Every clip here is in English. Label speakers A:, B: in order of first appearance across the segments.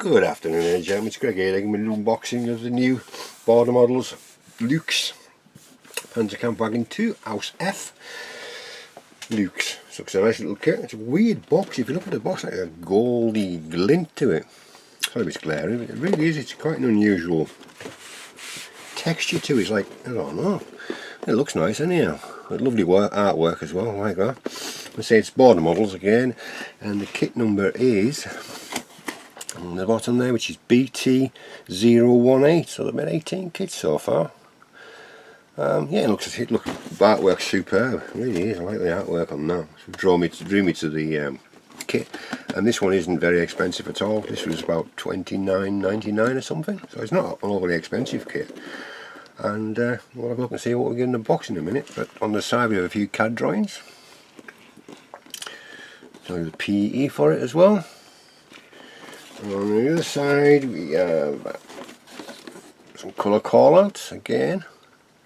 A: Good afternoon, ladies and gentlemen. It's Greg here, with an unboxing of the new border models luchs Pz.Kpfw 2 Ausf.L luchs. So it's a nice little kit. It's a weird box. If you look at the box, like a goldy glint to it. Sorry if it's glaring, but it really is. It's quite an unusual texture to it. It's like, I don't know. It looks nice anyhow. Lovely artwork as well, like that. I say it's border models again, and the kit number is on the bottom there, which is BT-018. So they've made 18 kits so far. Yeah, it looks artwork's superb. It really is. I like the artwork on that. So drew me to the kit, and this one isn't very expensive at all. This was about $29.99 or something. So it's not an overly expensive kit. And we'll have a look and see what we get in the box in a minute. But on the side we have a few CAD drawings. So the PE for it as well. And on the other side we have some colour callouts again,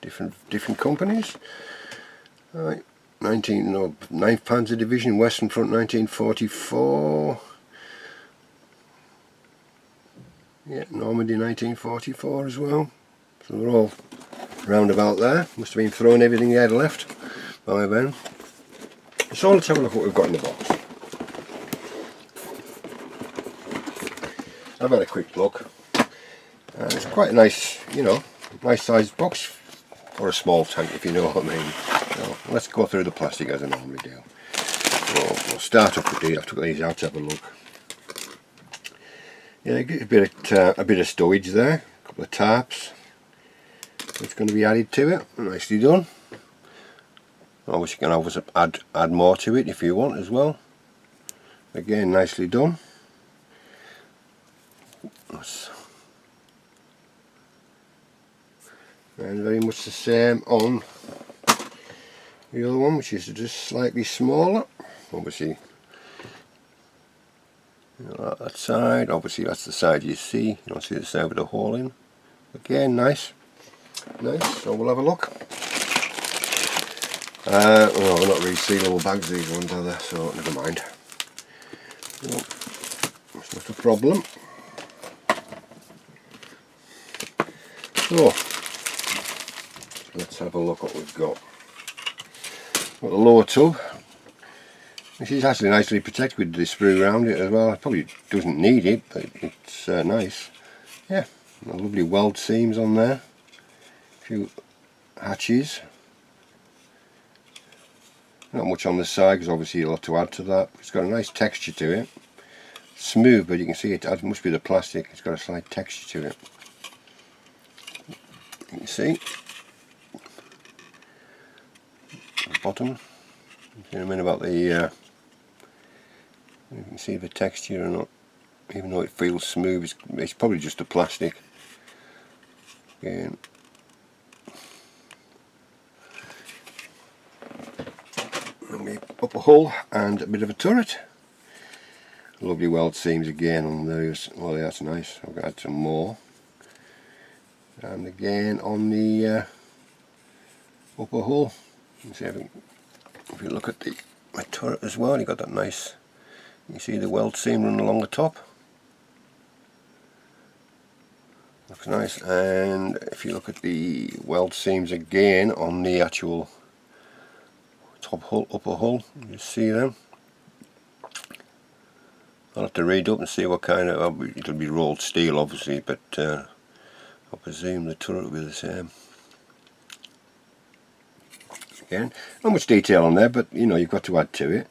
A: different companies. Right, 9th Panzer Division, Western Front, 1944. Yeah, Normandy, 1944 as well. So they're all round about there. Must have been throwing everything he had left by then. So let's have a look at what we've got in the box. I've had a quick look. It's quite a nice, nice sized box for a small tank, if you know what I mean. So let's go through the plastic as I normally do. So we'll start up with these. I took these out to have a look. Yeah, get a bit of stowage there. A couple of tarps. It's going to be added to it. Nicely done. Obviously you can always add more to it if you want as well. Again, nicely done. And very much the same on the other one, which is just slightly smaller. Obviously, that side. Obviously, that's the side you see. You don't see the side with the hole in. Again, nice. So we'll have a look. Well, they're not really sealable bags, these ones, are they? So never mind. No, that's not a problem. So let's have a look what we've got. Got the lower tub. This is actually nicely protected with the sprue around it as well. It probably doesn't need it, but it's nice. Yeah, lovely weld seams on there. A few hatches. Not much on the side because obviously a lot to add to that. It's got a nice texture to it. Smooth, but you can see it must be the plastic. It's got a slight texture to it. You can see the bottom. In a minute about the you can see the texture or not. Even though it feels smooth, it's probably just the plastic. Again, the upper hull and a bit of a turret. Lovely weld seams again on those. Well, yeah, that's nice. I've got to add some more. And again on the upper hull, you can see if you look at the turret as well, you got that nice. You see the weld seam running along the top. Looks nice. And if you look at the weld seams again on the actual top hull, upper hull, you see them. I'll have to read up and see what kind of. It'll be rolled steel, obviously, but I presume the turret will be the same. Again, not much detail on there, but you've got to add to it.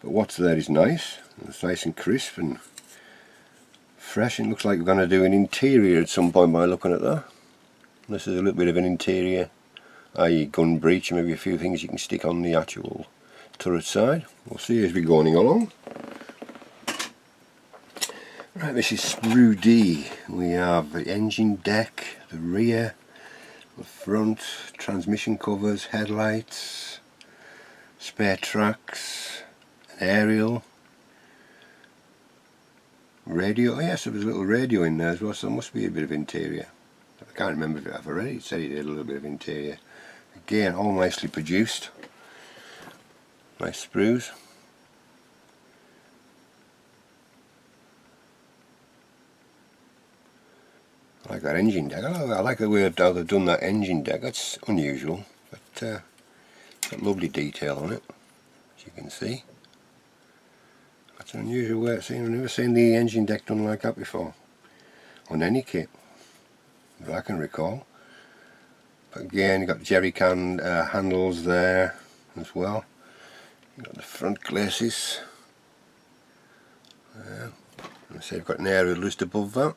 A: But what's there is nice. It's nice and crisp and fresh. It looks like we're going to do an interior at some point by looking at that. This is a little bit of an interior, i.e. gun breech, and maybe a few things you can stick on the actual turret side. We'll see as we're going along. Right, this is sprue D. We have the engine deck, the rear, the front, transmission covers, headlights, spare tracks, an aerial, radio. Oh yes, there was a little radio in there as well, so there must be a bit of interior. I can't remember if I've already said it did a little bit of interior. Again, all nicely produced. Nice sprues. that engine deck. I like the way how they've done that engine deck. That's unusual, but got lovely detail on it, as you can see. That's an unusual way of seeing. I've never seen the engine deck done like that before on any kit that I can recall. But again, you've got jerry can handles there as well. You've got the front glacis. So you've got an aerial just above that.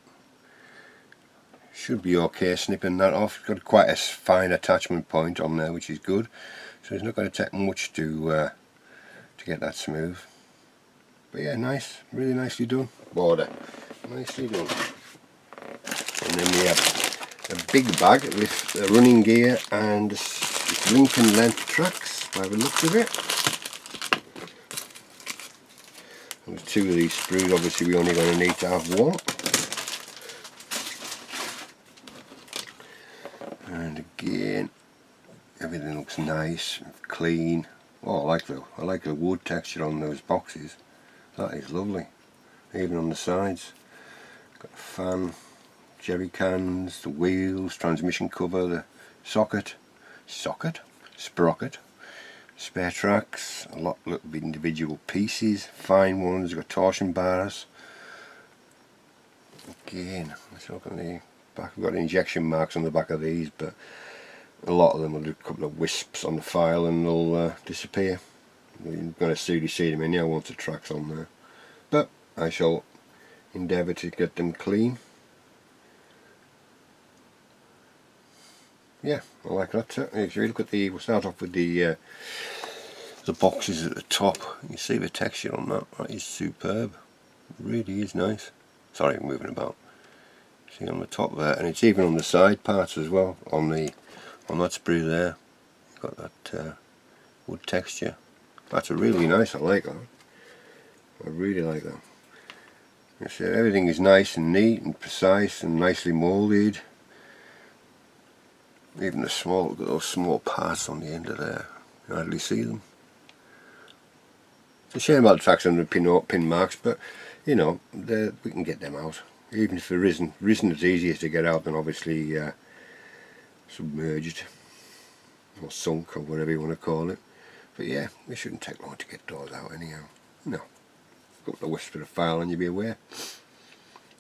A: Should be okay snipping that off. It's got quite a fine attachment point on there, which is good. So it's not going to take much to get that smooth. But yeah, nice, really nicely done. Border, nicely done. And then we have a big bag with running gear and Lincoln length tracks by the looks of it. There's two of these screws. Obviously we're only going to need to have one. And again, everything looks nice and clean. Oh, I like the wood texture on those boxes. That is lovely. Even on the sides, got a fan, jerry cans, the wheels, transmission cover, the sprocket, spare tracks, a lot of individual pieces, fine ones. Got torsion bars. Again, let's look at the back. We've got injection marks on the back of these, but a lot of them will do a couple of wisps on the file and they'll disappear. You're going to really see them anyhow once the track's on there. But I shall endeavour to get them clean. Yeah, I like that. If you look at we'll start off with the boxes at the top. You see the texture on that. That is superb. It really is nice. Sorry, I'm moving about. See on the top there, and it's even on the side parts as well. On that sprue there, you've got that wood texture. That's really nice. I like that. I really like that. You see, everything is nice and neat and precise and nicely moulded. Even those small parts on the end of there, you hardly see them. It's a shame about the tracks and the pin marks, but you know, we can get them out. Even if it isn't as easy as to get out than obviously submerged or sunk or whatever you want to call it. But yeah, it shouldn't take long to get those out anyhow. No, a couple of wisps of the file and you'll be aware.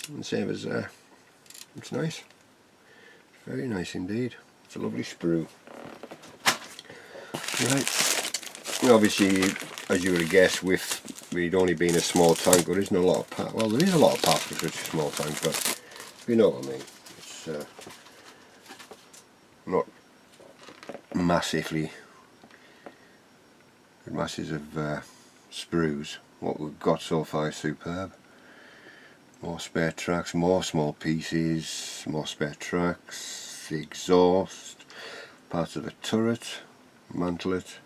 A: And same as it's nice, very nice indeed. It's a lovely sprue. Right, and obviously, as you would have guessed, with it only being a small tank, there isn't a lot of parts. Well, there is a lot of parts for such a small tank, but you know what I mean. It's not massive of sprues. What we've got so far is superb. More spare tracks, more small pieces, more spare tracks, the exhaust, parts of the turret, mantlet,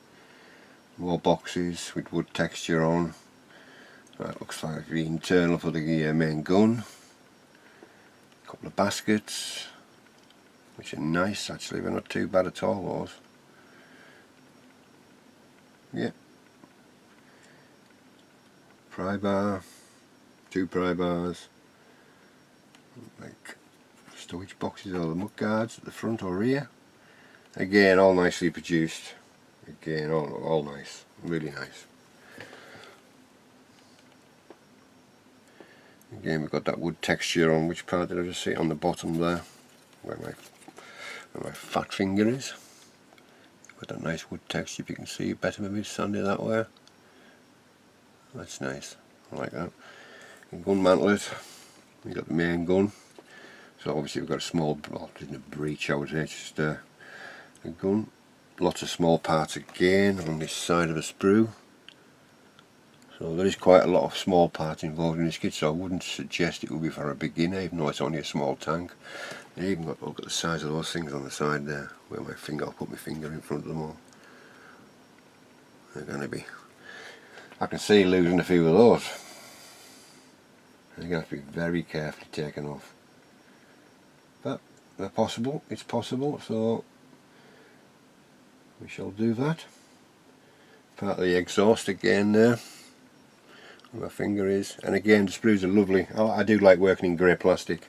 A: more boxes with wood texture on. That looks like the internal for the main gun. A couple of baskets, which are nice actually, they're not too bad at all, those. Yeah. Pry bar, 2 pry bars, like stowage boxes or the mud guards at the front or rear. Again, all nicely produced. Again, all nice, really nice. Again, we've got that wood texture on which part did I just see? On the bottom there, where my fat finger is. Got that nice wood texture. If you can see it better, maybe sandy that way. That's nice. I like that. And gun mantlet. We got the main gun. So obviously we've got a small, well, it isn't a breech, I would say, it's just a gun. Lots of small parts again on this side of the sprue. So there is quite a lot of small parts involved in this kit, so I wouldn't suggest it would be for a beginner, even though it's only a small tank. And even got, look at the size of those things on the side there, where I'll put my finger in front of them all. They're going to be, I can see losing a few of those. They're going to have to be very carefully taken off. But they're possible, it's possible, so we shall do that. Part of the exhaust again there, where my finger is, and again the sprues are lovely. I do like working in grey plastic.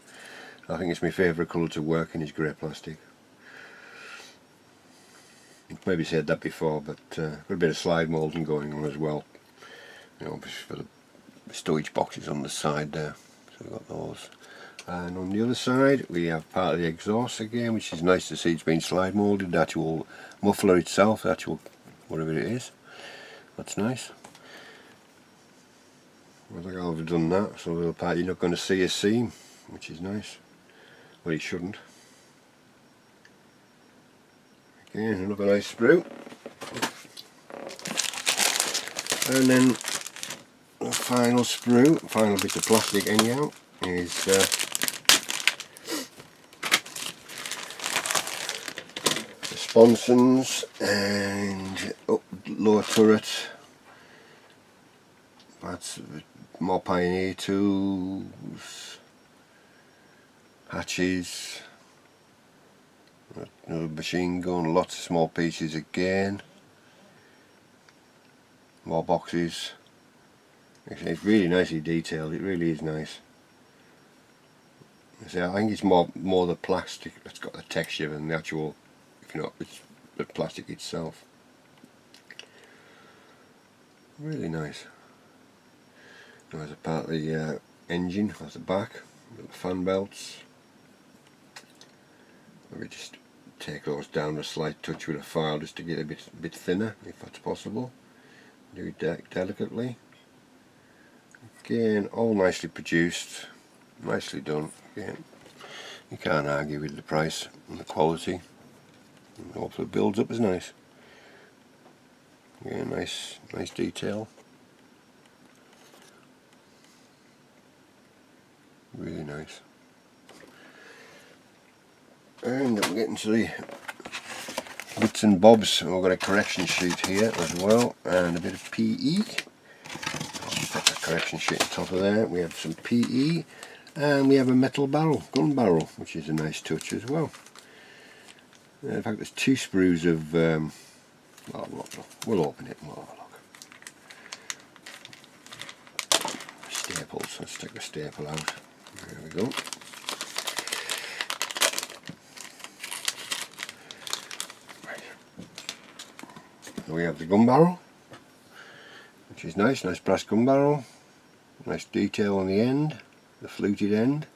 A: I think it's my favourite colour to work in is grey plastic. I've maybe said that before, but got a bit of slide moulding going on as well. You know, for the storage boxes on the side there. So we've got those. And on the other side we have part of the exhaust again, which is nice to see it's been slide moulded. The actual muffler itself, the actual whatever it is, that's nice. I think I'll have done that, so a little part you're not going to see a seam, which is nice. Well, you shouldn't. Again, another nice sprue. And then the final sprue, final bit of plastic anyhow, is the sponsons and lower turret. That's more Pioneer tools, hatches, another machine gun, lots of small pieces again, more boxes. It's really nicely detailed, it really is nice. I think it's more the plastic that's got the texture than the actual, if you know, it's the plastic itself. Really nice. There's a part of the engine at the back, the fan belts. Maybe just take those down a slight touch with a file just to get a bit thinner, if that's possible. Do it delicately. Again, all nicely produced, nicely done. Again, you can't argue with the price and the quality. And hopefully it builds up as nice. Yeah, nice detail. Really nice. And we're getting to the bits and bobs. We've got a correction sheet here as well, and a bit of PE. I'll put the correction sheet on top of there. We have some PE, and we have a metal barrel, gun barrel, which is a nice touch as well. In fact, there's two sprues of. We'll open it and we'll have a look. Staples. Let's take the staple out. There we go. So we have the gun barrel, which is nice brass gun barrel, nice detail on the end, the fluted end.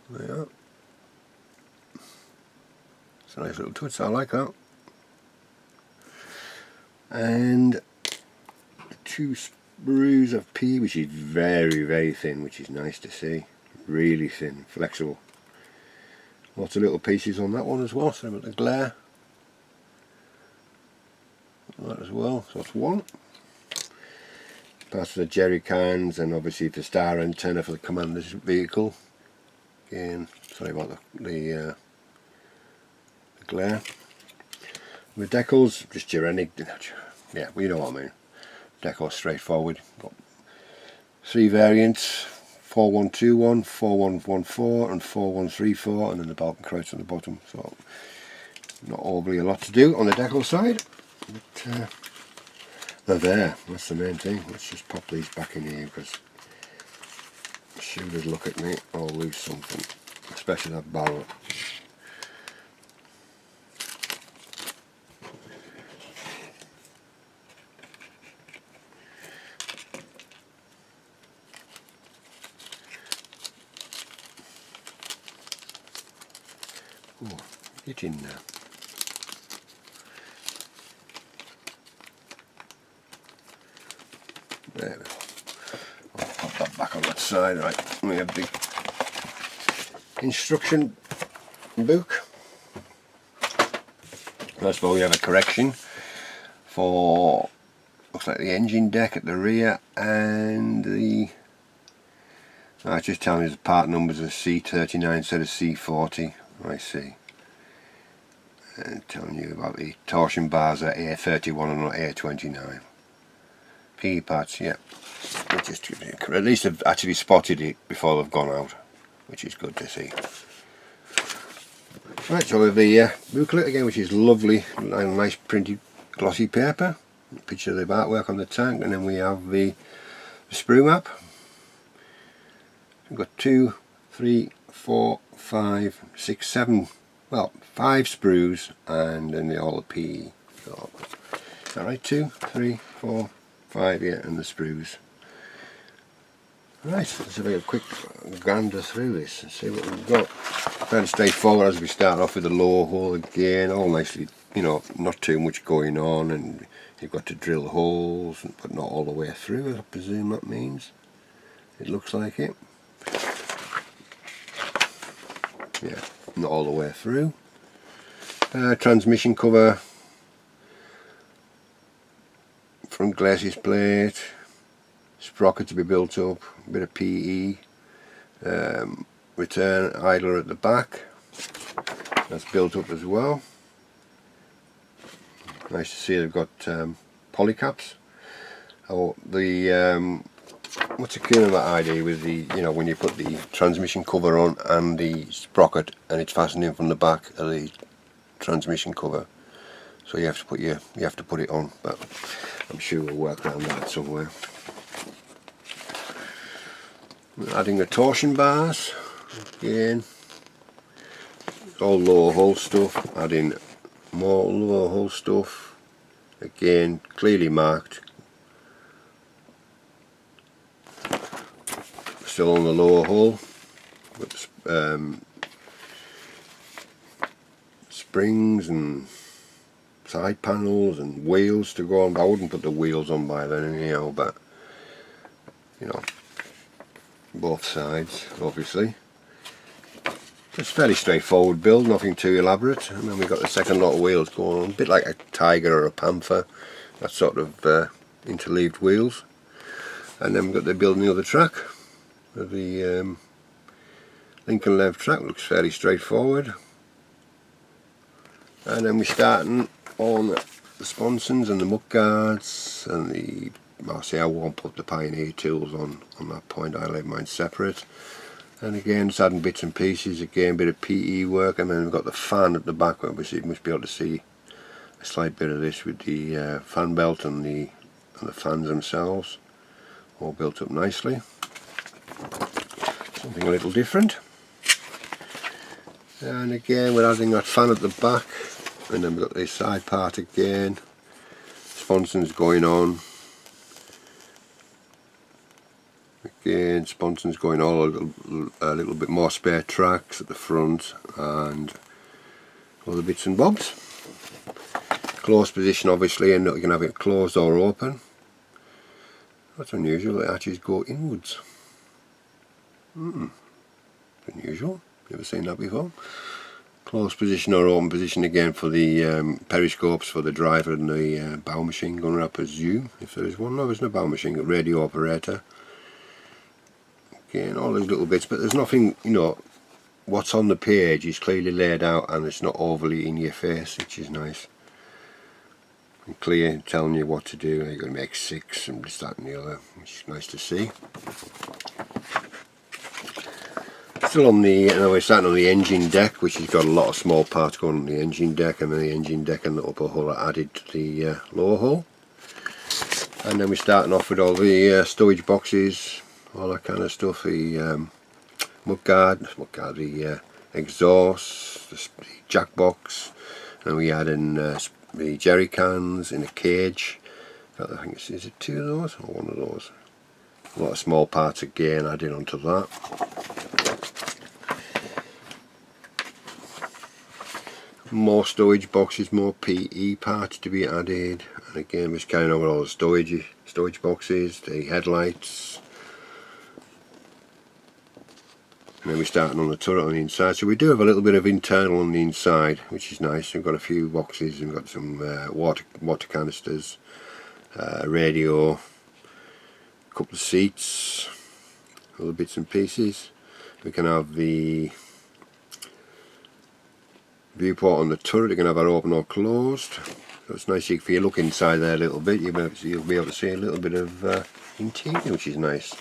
A: There. It's a nice little touch, I like that. And two sprues of P, which is very thin, which is nice to see. Really thin, flexible. Lots of little pieces on that one as well, so about the glare. That as well, so that's one. That's for the jerry cans, and obviously the star antenna for the commander's vehicle. Again, sorry about the glare. The decals, just Gerenic, yeah, well, you know what I mean. Decal straightforward. Got three variants: 4121, 4114, and 4134, and then the Balkan Kreuz on the bottom. So not overly a lot to do on the decal side, but they're there. That's the main thing. Let's just pop these back in here because shooters look at me, I'll lose something, especially that barrel. Oh, get in there. There we go. I'll pop that back on that side. Right, we have the instruction book. First of all, we have a correction for, looks like the engine deck at the rear, and the, it's just telling us the part numbers are C39 instead of C40. I see. And telling you about the torsion bars are A31 and not A29. PE parts, yeah. Just, at least they've actually spotted it before they've gone out, which is good to see. Right, so we have the booklet again, which is lovely, nice printed glossy paper. Picture of the artwork on the tank, and then we have the sprue map. We've got two 3, 4, 5, 6, 7, well, 5 sprues, and then all the PE. So, alright, 2, 3, 4, 5, yeah, and the sprues. Right, let's have a quick gander through this and see what we've got. Fairly straightforward as we start off with the lower hole again, all nicely, you know, not too much going on, and you've got to drill holes, but not all the way through, I presume that means. It looks like it. Yeah, not all the way through. Transmission cover, front glacis plate, sprocket to be built up, a bit of PE, return idler at the back, that's built up as well. Nice to see they've got polycaps. Oh, the what's the kind of that idea with the, you know, when you put the transmission cover on and the sprocket and it's fastened in from the back of the transmission cover, so you have to put it on, but I'm sure we'll work around that somewhere. Adding the torsion bars again, all lower hull stuff, adding more lower hull stuff again, clearly marked, still on the lower hull with springs and side panels and wheels to go on. I wouldn't put the wheels on by then anyhow, but you know, both sides obviously. It's fairly straightforward build, nothing too elaborate. And then we've got the second lot of wheels going on, a bit like a Tiger or a Panther, that sort of interleaved wheels. And then we've got the building of the track, the Lincoln Lev track, looks fairly straightforward. And then we're starting on the sponsons and the muck guards and the, I'll say I won't put the Pioneer tools on that point, I'll leave mine separate. And again, just adding bits and pieces, again, a bit of PE work, and then we've got the fan at the back, which you must be able to see a slight bit of this with the fan belt and the fans themselves, all built up nicely. Something a little different. And again, we're adding that fan at the back, and then we've got this side part again, sponsons going on. Again, sponsons going all a little bit more spare tracks at the front and other bits and bobs. Closed position obviously, and you can have it closed or open. That's unusual, the arches go inwards. Unusual, never seen that before. Closed position or open position again for the periscopes for the driver and the bow machine gunner, I presume, if there is one. No, there's no bow machine, a radio operator. Again, all those little bits, but there's nothing, you know, what's on the page is clearly laid out and it's not overly in your face, which is nice. And clear, telling you what to do. You're going to make 6 and this, that and the other, which is nice to see. Still on the, we're starting on the engine deck, which has got a lot of small parts going on the engine deck, and then the engine deck and the upper hull are added to the lower hull. And then we're starting off with all the stowage boxes, all that kind of stuff, the mudguard, the exhaust, the jack box, and we add in the jerry cans in a cage. I think is it 2 of those or 1 of those? A lot of small parts again added onto that. More storage boxes, more PE parts to be added, and again we're just carrying over all the storage boxes, the headlights. And then we're starting on the turret on the inside, so we do have a little bit of internal on the inside, which is nice. We've got a few boxes, we've got some water canisters, radio, a couple of seats, other bits and pieces. We can have the viewport on the turret, you can have it open or closed. So it's nice if you look inside there a little bit, you'll be able to see a little bit of interior, which is nice.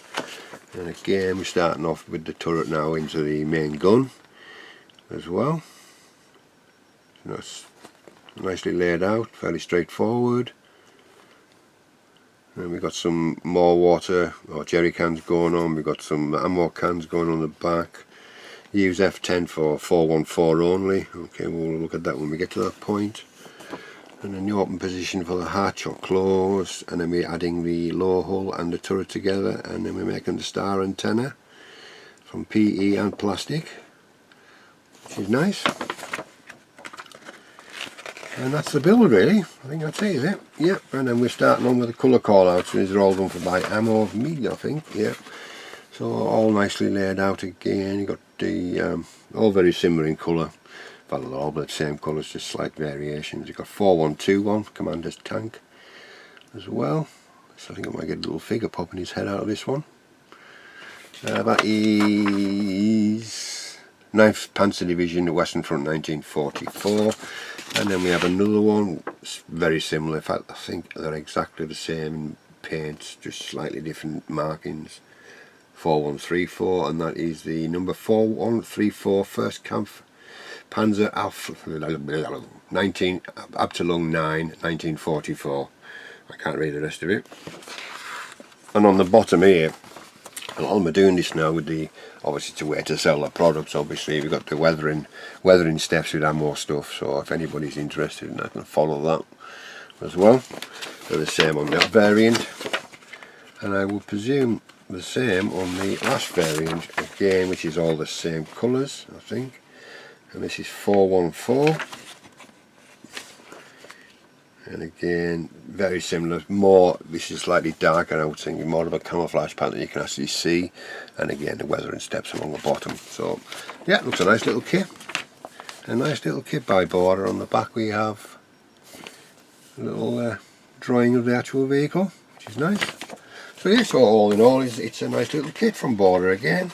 A: And again, we're starting off with the turret now into the main gun as well. So that's nicely laid out, fairly straightforward. And we've got some more water or jerry cans going on, we've got some ammo cans going on the back, Use F10 for 414 only. Okay, we'll look at that when we get to that point. And then the open position for the hatch or close, and then we're adding the low hull and the turret together, and then we're making the star antenna from PE and plastic, which is nice. And that's the build really. I think that's it, is it? Yep. And then we're starting on with the colour callouts. These are all done for by Ammo of Me, I think. Yeah. So all nicely laid out again. You got the all very similar in colour. Well, they're all the same colours, just slight variations. You've got 4121 Commander's tank as well. So I think I might get a little figure popping his head out of this one. That is 9th Panzer Division, the Western Front, 1944. And then we have another one, it's very similar. In fact, I think they're exactly the same in paint, just slightly different markings. 4134, and that is the number 4134 First Kampf Panzer Alpha 19 Abteilung 9 1944. I can't read the rest of it. And on the bottom here, a lot of them are doing this now with the, obviously to where to sell their products. Obviously we've got the weathering steps with ammo stuff, so if anybody's interested, I can follow that as well. They're the same on that variant, and I will presume the same on the last variant again, which is all the same colours, I think. And this is 414, and again very similar. More, this is slightly darker, I would think, more of a camouflage pattern you can actually see, and again the weathering steps along the bottom. So yeah, looks a nice little kit. A nice little kit by Border. On the back we have a little drawing of the actual vehicle, which is nice. So yeah, so all in all, it's a nice little kit from Border again,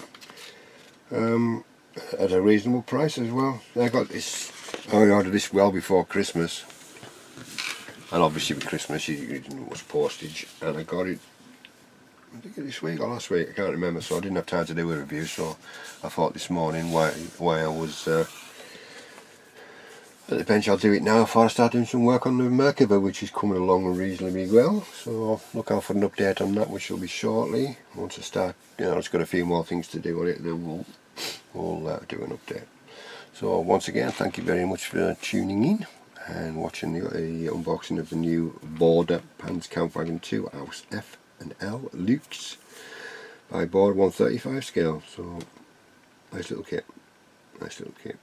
A: at a reasonable price as well. I got this, I ordered this well before Christmas, and obviously with Christmas you didn't know what's postage, and I got it, I think this week or last week, I can't remember, so I didn't have time to do a review, so I thought this morning while I was at the bench, I'll do it now before I start doing some work on the Merkava, which is coming along reasonably well. So look out for an update on that, which will be shortly. Once I start, you know, it's got a few more things to do on it, then we'll do an update. So once again, thank you very much for tuning in and watching the unboxing of the new Border Pz.Kpfw 2 Ausf.L luchs by Border 135 scale. So nice little kit, nice little kit.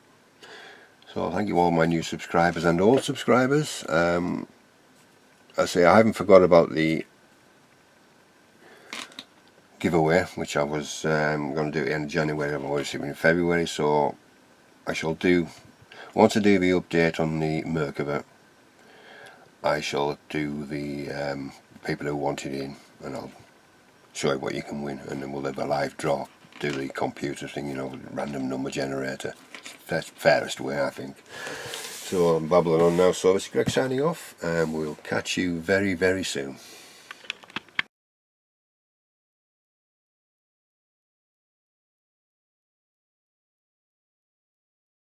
A: So thank you all my new subscribers and old subscribers. I say I haven't forgot about the giveaway, which I was going to do at the end of January. I'm always in February, so I shall do, once I do the update on the Merkava, I shall do the people who want it in, and I'll show you what you can win, and then we'll have a live draw, do the computer thing, you know, random number generator. That's the fairest way, I think. So I'm babbling on now, so this is Greg signing off, and we'll catch you very, very soon.